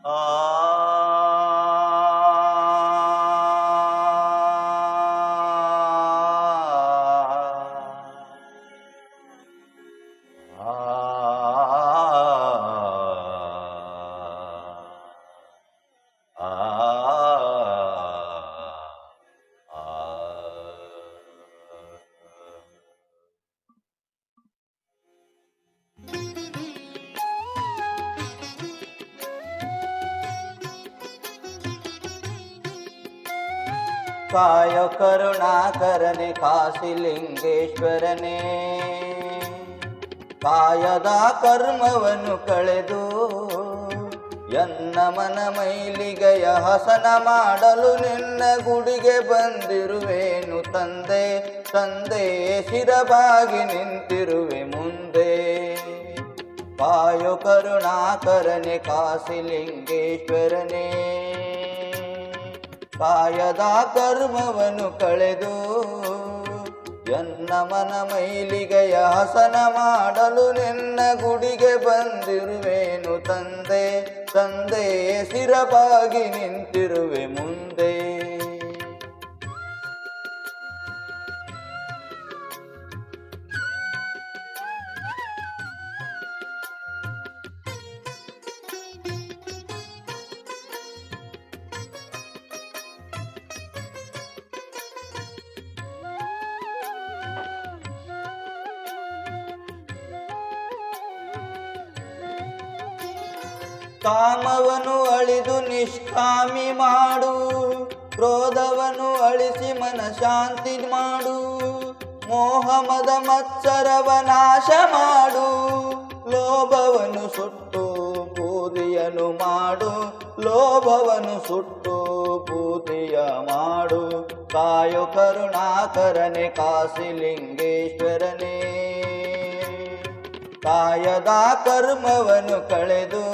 ಆ ಕಾಯ ಕರುಣಾಕರನೆ ಕಾಶಿಲಿಂಗೇಶ್ವರನೇ, ಕಾಯದ ಕರ್ಮವನ್ನು ಕಳೆದು ಎನ್ನ ಮನ ಮೈಲಿಗೆಯ ಹಸನ ಮಾಡಲು ನಿನ್ನ ಗುಡಿಗೆ ಬಂದಿರುವೇನು ತಂದೆ. ತಂದೆ ಶಿರಬಾಗಿ ನಿಂತಿರುವೆ ಮುಂದೆ. ಕಾಯೋ ಕರುಣಾಕರನೆ ಕಾಶಿಲಿಂಗೇಶ್ವರನೇ, ಕಾಯದ ಕರ್ಮವನ್ನು ಕಳೆದು ಎನ್ನ ಮನ ಮೈಲಿಗೆಯ ಹಸನ ಮಾಡಲು ನಿನ್ನ ಗುಡಿಗೆ ಬಂದಿರುವೇನು ತಂದೆ. ತಂದೆ ಶಿರಬಾಗಿ ನಿಂತಿರುವೆ ಮುಂದೆ. ಕಾಮವನ್ನು ಅಳಿದು ನಿಷ್ಕಾಮಿ ಮಾಡು, ಕ್ರೋಧವನ್ನು ಅಳಿಸಿ ಮನ ಶಾಂತಿ ಮಾಡು, ಮೋಹ ಮದ ಮತ್ಸರವ ನಾಶ ಮಾಡು, ಲೋಭವನ್ನು ಸುಟ್ಟು ಬೂದಿಯನ್ನು ಮಾಡು, ಲೋಭವನ್ನು ಸುಟ್ಟು ಬೂದಿಯ ಮಾಡು. ಕಾಯೋ ಕರುಣಾಕರನೆ ಕಾಶಿಲಿಂಗೇಶ್ವರನೇ, ಕಾಯದ ಕರ್ಮವನ್ನು ಕಳೆದು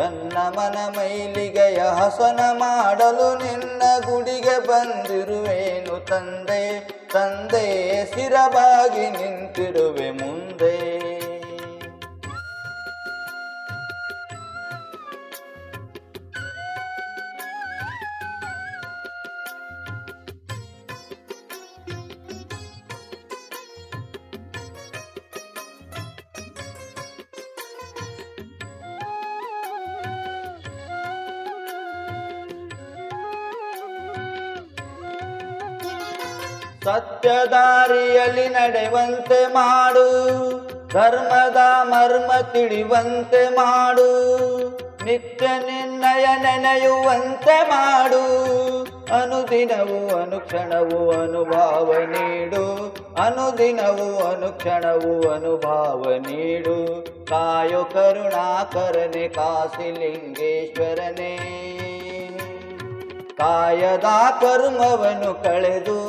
ಎನ್ನ ಮನ ಮೈಲಿಗೆಯ ಹಸನ ಮಾಡಲು ನಿನ್ನ ಗುಡಿಗೆ ಬಂದಿರುವೇನು ತಂದೆ. ತಂದೆ ಶಿರಬಾಗಿ ನಿಂತಿರುವೆ ಮುಂದೆ. ಸತ್ಯದಾರಿಯಲ್ಲಿ ನಡೆಯುವಂತೆ ಮಾಡು, ಧರ್ಮದ ಮರ್ಮ ತಿಳಿಯುವಂತೆ ಮಾಡು, ನಿತ್ಯ ನಿರ್ಣಯ ನೆನೆಯುವಂತೆ ಮಾಡು, ಅನುದಿನವೂ ಅನುಕ್ಷಣವೂ ಅನುಭವ ನೀಡು, ಅನುದಿನವೂ ಅನುಕ್ಷಣವೂ ಅನುಭವ ನೀಡು. ಕಾಯೋ ಕರುಣಾಕರನೆ ಕಾಶಿಲಿಂಗೇಶ್ವರನೇ, ಕಾಯದ ಕರ್ಮವನ್ನು ಕಳೆದು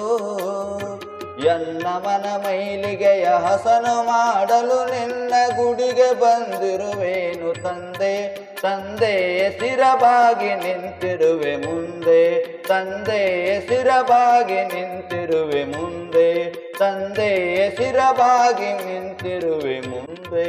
ಎನ್ನ ಮನ ಮೈಲಿಗೆಯ ಹಸನ ಮಾಡಲು ನಿನ್ನ ಗುಡಿಗೆ ಬಂದಿರುವೇನು ತಂದೆ. ತಂದೆ ಶಿರಬಾಗಿ ನಿಂತಿರುವೆ ಮುಂದೆ. ತಂದೆ ಶಿರಬಾಗಿ ನಿಂತಿರುವೆ ಮುಂದೆ. ತಂದೆ ಶಿರಬಾಗಿ ನಿಂತಿರುವೆ ಮುಂದೆ.